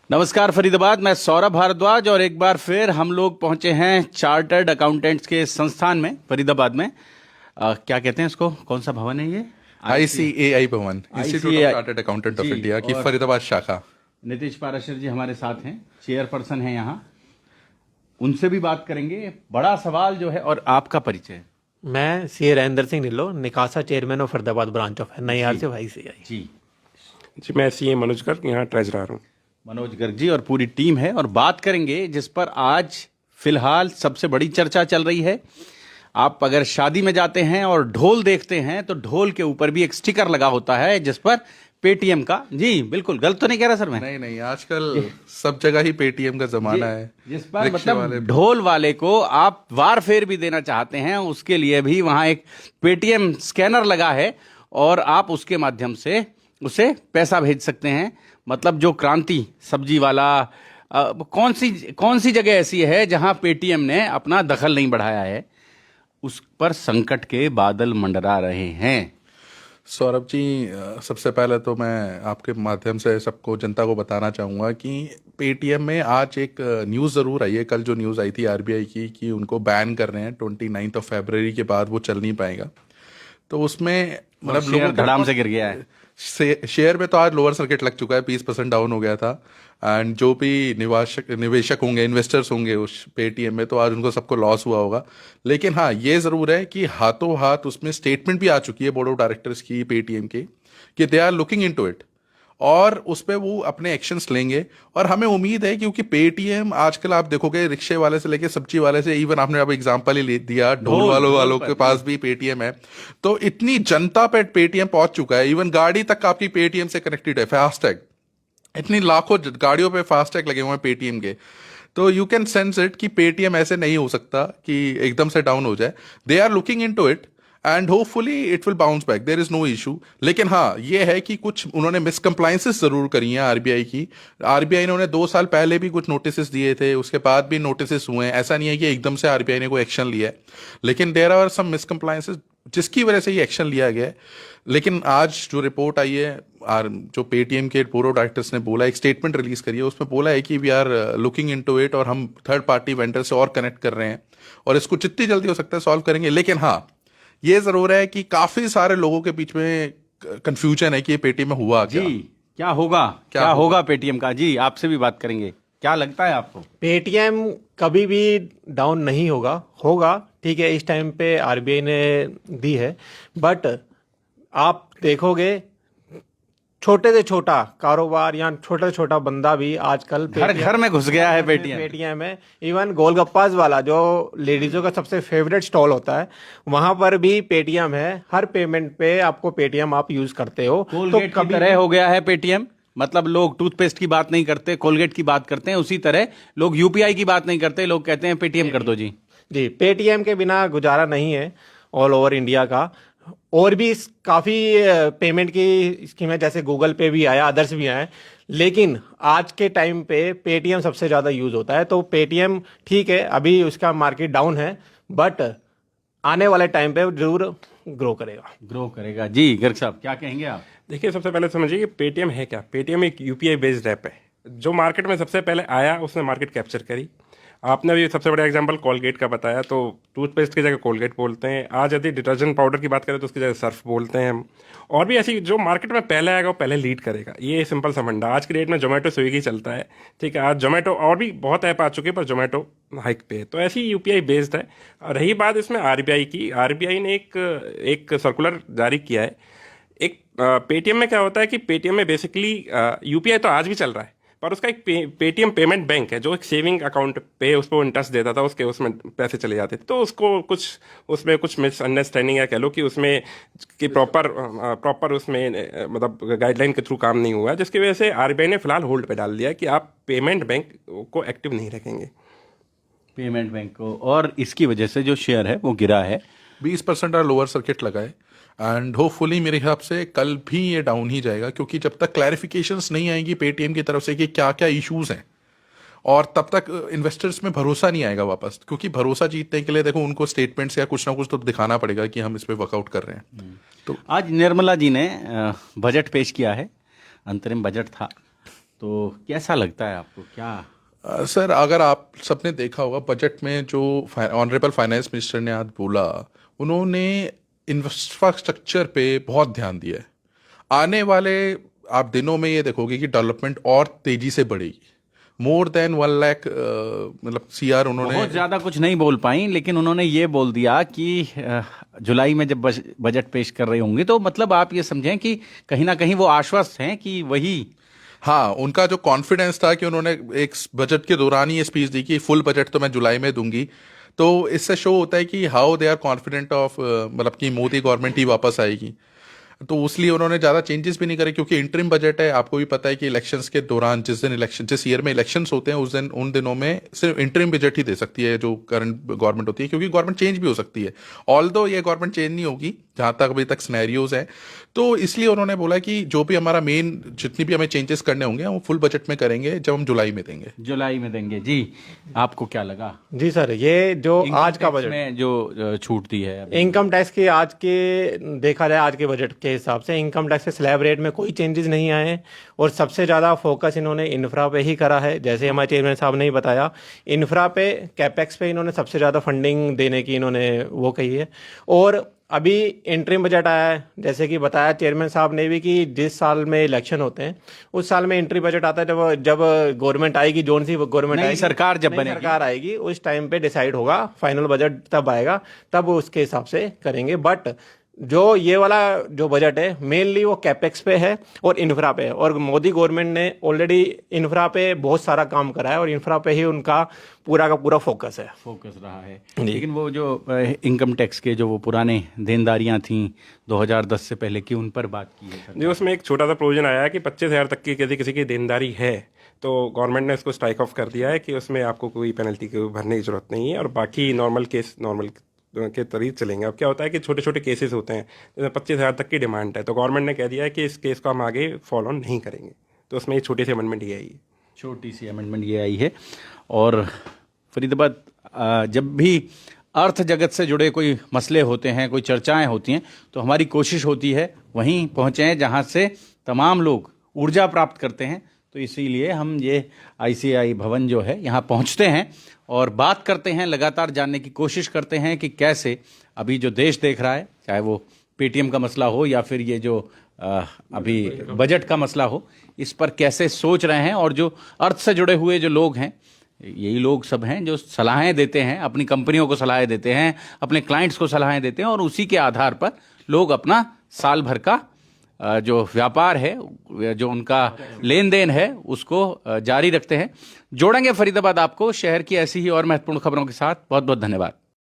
नमस्कार फरीदाबाद, मैं सौरभ भारद्वाज और एक बार फिर हम लोग पहुंचे हैं चार्टर्ड अकाउंटेंट्स के संस्थान में फरीदाबाद में। क्या कहते हैं इसको, कौन सा भवन है ये? ICAI Bhavan, institute of chartered accountant of जी, इंडिया की और फरीदाबाद शाखा। नीतीश पाराशर जी हमारे साथ हैं, चेयरपर्सन हैं यहाँ। उनसे भी बात करेंगे। बड़ा सवाल जो है, और आपका परिचय? मैं C Rajendra Singh Dhillon, NICASA chairman of Faridabad branch of IRCTC। जी, मैं CA मनोज गर्ग, यहाँ ट्रेजरर हूँ। मनोज गर्ग जी और पूरी टीम है। और बात करेंगे जिस पर आज फिलहाल सबसे बड़ी चर्चा चल रही है। आप अगर शादी में जाते हैं और ढोल देखते हैं तो ढोल के ऊपर भी एक स्टिकर लगा होता है जिस पर पेटीएम का, जी बिल्कुल गलत तो नहीं कह रहा सर मैं? नहीं, आजकल सब जगह ही पेटीएम का जमाना है, जिस पर मतलब ढोल वाले को आप वार फेर भी देना चाहते हैं, उसके लिए भी वहां एक पेटीएम स्कैनर लगा है और आप उसके माध्यम से उसे पैसा भेज सकते हैं। मतलब जो क्रांति सब्जी वाला, कौन सी जगह ऐसी है जहां पेटीएम ने अपना दखल नहीं बढ़ाया है? उस पर संकट के बादल मंडरा रहे हैं। सौरभ जी, सबसे पहले तो मैं आपके माध्यम से सबको, जनता को बताना चाहूँगा कि पेटीएम में आज एक न्यूज़ ज़रूर आई है। कल जो न्यूज़ आई थी RBI की कि उनको बैन कर रहे हैं 29 फरवरी के बाद, वो चल नहीं पाएगा। तो उसमें मतलब शेयर धड़ाम से गिर गया है। शेयर में तो आज लोअर सर्किट लग चुका है, 20% डाउन हो गया था। एंड जो भी निवेशक होंगे, इन्वेस्टर्स होंगे उस पेटीएम में, तो आज उनको सबको लॉस हुआ होगा। लेकिन हाँ, ये ज़रूर है कि हाथों हाथ उसमें स्टेटमेंट भी आ चुकी है बोर्ड ऑफ डायरेक्टर्स की पेटीएम की, कि they are looking into it और उस पर वो अपने एक्शंस लेंगे। और हमें उम्मीद है क्योंकि पेटीएम आजकल आप देखोगे, रिक्शे वाले से लेके सब्जी वाले से, इवन आपने अब एग्जांपल ही ले दिया, ढोल वालों के पास भी पेटीएम है। तो इतनी जनता पे पेटीएम पहुंच चुका है, इवन गाड़ी तक आपकी पेटीएम से कनेक्टेड है। फास्टैग, इतनी लाखों गाड़ियों पे फास्टैग लगे हुए हैं पेटीएम के। तो यू कैन सेंस इट कि पेटीएम ऐसे नहीं हो सकता कि एकदम से डाउन हो जाए। They are looking into it and hopefully it will bounce back, there is no issue. लेकिन हाँ, ये है कि कुछ उन्होंने मिसकम्प्लायंसेस जरूर करी हैं RBI की। RBI ने उन्हें 2 साल पहले भी कुछ नोटिस दिए थे, उसके बाद भी नोटिस हुए हैं। ऐसा नहीं है कि एकदम से RBI ने कोई एक्शन लिया है, लेकिन देयर आर सम मिसकम्प्लायंसेस जिसकी वजह से ये एक्शन लिया गया है। लेकिन आज जो रिपोर्ट आई है, जो पेटीएम के बोर्ड ऑफ डायरेक्टर्स ने बोला, एक स्टेटमेंट रिलीज करी है, उसमें बोला है कि we are looking into it और हम थर्ड पार्टी वेंडर से और कनेक्ट कर रहे हैं और इसको जितनी जल्दी हो सकता है सॉल्व करेंगे। लेकिन हाँ, ये जरूर है कि काफी सारे लोगों के बीच में कंफ्यूजन है कि ये पेटीएम में हुआ क्या। जी, क्या होगा पेटीएम का? जी, आपसे भी बात करेंगे। क्या लगता है आपको? पेटीएम कभी भी डाउन नहीं होगा ठीक है, इस टाइम पे RBI ने दी है। बट आप देखोगे, छोटे से छोटा कारोबार या छोटा से छोटा बंदा भी आजकल घर में घुस गया है पेटीएम में। इवन गोलगप्पाज वाला, जो लेडीजों का सबसे फेवरेट स्टॉल होता है, वहां पर भी पेटीएम है। हर पेमेंट पे आपको पेटीएम आप यूज करते हो। कोलगेट की तरह हो गया है पेटीएम। मतलब लोग टूथपेस्ट की बात नहीं करते, कोलगेट की बात करते हैं, उसी तरह लोग UPI की बात नहीं करते, लोग कहते हैं पेटीएम कर दो। जी, पेटीएम के बिना गुजारा नहीं है ऑल ओवर इंडिया का। और भी काफ़ी पेमेंट की स्कीमें, जैसे गूगल पे भी आया, अदर्स भी आए, लेकिन आज के टाइम पे पेटीएम सबसे ज़्यादा यूज़ होता है। तो पेटीएम ठीक है, अभी उसका मार्केट डाउन है, बट आने वाले टाइम पे जरूर ग्रो करेगा। जी, गर्ग साहब क्या कहेंगे आप? देखिए, सबसे पहले समझिए कि पेटीएम है क्या। पेटीएम एक UPI बेस्ड ऐप है जो मार्केट में सबसे पहले आया, उसने मार्केट कैप्चर करी। आपने अभी सबसे बड़ा एग्जांपल कोलगेट का बताया, तो टूथपेस्ट की जगह कोलगेट बोलते हैं। आज यदि डिटर्जेंट पाउडर की बात करें तो उसकी जगह सर्फ बोलते हैं हम। और भी ऐसी जो मार्केट में पहले आएगा वो पहले लीड करेगा। ये सिंपल सा फंडा। आज की डेट में जोमेटो, स्विगी चलता है, ठीक है। आज जोमेटो और भी बहुत ऐप आ चुके हैं, पर जोमेटो हाइक पे है। तो ऐसी UPI बेस्ड है। रही बात इसमें RBI की, RBI ने एक सर्कुलर जारी किया है। एक पेटीएम में क्या होता है कि पेटीएम में बेसिकली UPI तो आज भी चल रहा है, पर उसका एक पेटीएम पेमेंट बैंक है जो एक सेविंग अकाउंट पे उस पर इंटरेस्ट देता था, उसमें पैसे चले जाते थे। तो उसको उसमें कुछ मिसअंडरस्टैंडिंग है, कह लो कि उसमें कि प्रॉपर उसमें मतलब गाइडलाइन के थ्रू काम नहीं हुआ, जिसकी वजह से RBI ने फिलहाल होल्ड पे डाल दिया कि आप पेमेंट बैंक को एक्टिव नहीं रखेंगे, पेमेंट बैंक को। और इसकी वजह से जो शेयर है वो गिरा है, 20% और लोअर सर्किट लगा है। एंड होपफुली मेरे हिसाब से कल भी ये डाउन ही जाएगा, क्योंकि जब तक क्लैरिफिकेशंस नहीं आएंगी पेटीएम की तरफ से कि क्या क्या इश्यूज हैं, और तब तक इन्वेस्टर्स में भरोसा नहीं आएगा वापस। क्योंकि भरोसा जीतने के लिए देखो, उनको स्टेटमेंट्स या कुछ ना कुछ तो दिखाना पड़ेगा कि हम इस पर वर्कआउट कर रहे हैं। तो आज निर्मला जी ने बजट पेश किया है, अंतरिम बजट था। तो कैसा लगता है आपको, क्या? सर, अगर आप सबने देखा होगा बजट में जो ऑनरेबल फाइनेंस मिनिस्टर ने आज बोला, उन्होंने इंफ्रास्ट्रक्चर पे बहुत ध्यान दिया है। आने वाले आप दिनों में ये देखोगे कि डेवलपमेंट और तेजी से बढ़ेगी। मोर देन 1 लाख मतलब CR उन्होंने बहुत ज्यादा कुछ नहीं बोल पाई, लेकिन उन्होंने ये बोल दिया कि जुलाई में जब बजट पेश कर रहे होंगे तो मतलब आप ये समझें कि कहीं ना कहीं वो आश्वस्त हैं कि वही। हाँ, उनका जो कॉन्फिडेंस था कि उन्होंने एक बजट के दौरान ही ये स्पीच दी कि फुल बजट तो मैं जुलाई में दूंगी, तो इससे शो होता है कि how they are confident of मतलब कि मोदी गवर्नमेंट ही वापस आएगी। तो इसलिए उन्होंने ज़्यादा चेंजेस भी नहीं करे, क्योंकि इंटरिम बजट है। आपको भी पता है कि इलेक्शंस के दौरान जिस ईयर में इलेक्शंस होते हैं उन दिनों में सिर्फ इंटरिम बजट ही दे सकती है जो करंट गवर्नमेंट होती है, क्योंकि गवर्नमेंट चेंज भी हो सकती है। ऑल्दो ये गवर्नमेंट चेंज नहीं होगी जहाँ तक अभी तक सिनेरियोज हैं। तो इसलिए उन्होंने बोला कि जो भी हमारा मेन जितनी भी हमें चेंजेस करने होंगे वो फुल बजट में करेंगे, जब हम जुलाई में देंगे। जुलाई में देंगे जी। आपको क्या लगा? जी सर, ये जो आज का बजट में जो छूट दी है अभी। इनकम टैक्स की आज के देखा जाए आज के बजट के हिसाब से इनकम टैक्स के स्लैब रेट में कोई चेंजेस नहीं आए हैं और सबसे ज़्यादा फोकस इन्होंने इंफ्रा पे ही करा है। जैसे हमारे चेयरमैन साहब ने ही बताया, इंफ्रा पे कैपेक्स पे इन्होंने सबसे ज़्यादा फंडिंग देने की इन्होंने वो कही है। और अभी इंटरिम बजट आया है, जैसे कि बताया चेयरमैन साहब ने भी कि जिस साल में इलेक्शन होते हैं उस साल में इंटरिम बजट आता है। जब गवर्नमेंट आएगी, जोन सी गवर्नमेंट नई आएगी, सरकार जब नई बनेगी, सरकार आएगी, उस टाइम पे डिसाइड होगा, फाइनल बजट तब आएगा, तब उसके हिसाब से करेंगे। बट जो ये वाला जो बजट है मेनली वो कैपेक्स पे है और इंफ्रा पे है। और मोदी गवर्नमेंट ने ऑलरेडी इंफ्रा पे बहुत सारा काम करा है और इंफ्रा पे ही उनका पूरा का पूरा फोकस रहा है। लेकिन वो जो इनकम टैक्स के जो वो पुराने देनदारियां थी 2010 से पहले की, उन पर बात की है सर। जो उसमें एक छोटा सा प्रोविजन आया है कि 25,000 तक की यदि किसी की देनदारी है तो गवर्नमेंट ने इसको स्ट्राइक ऑफ कर दिया है कि उसमें आपको कोई पेनल्टी भरने की जरूरत नहीं है और बाकी नॉर्मल केस नॉर्मल के तरीके चलेंगे। अब क्या होता है कि छोटे छोटे केसेस होते हैं जैसे 25,000 तक की डिमांड है, तो गवर्नमेंट ने कह दिया है कि इस केस को हम आगे फॉलो नहीं करेंगे। तो उसमें एक छोटी सी अमेंडमेंट ये आई है। छोटी सी अमेंडमेंट ये आई है। और फरीदाबाद जब भी अर्थ जगत से जुड़े कोई मसले होते हैं, कोई चर्चाएं होती हैं, तो हमारी कोशिश होती है वहीं पहुँचें जहाँ से तमाम लोग ऊर्जा प्राप्त करते हैं। तो इसीलिए हम ये ICI भवन जो है यहाँ पहुँचते हैं और बात करते हैं, लगातार जानने की कोशिश करते हैं कि कैसे अभी जो देश देख रहा है, चाहे वो पेटीएम का मसला हो या फिर ये जो अभी बजट का मसला हो, इस पर कैसे सोच रहे हैं। और जो अर्थ से जुड़े हुए जो लोग हैं, यही लोग सब हैं जो सलाहें देते हैं, अपनी कंपनियों को सलाहें देते हैं, अपने क्लाइंट्स को सलाहें देते हैं और उसी के आधार पर लोग अपना साल भर का जो व्यापार है, जो उनका लेन देन है, उसको जारी रखते हैं। जोड़ेंगे फरीदाबाद आपको शहर की ऐसी ही और महत्वपूर्ण खबरों के साथ। बहुत बहुत धन्यवाद।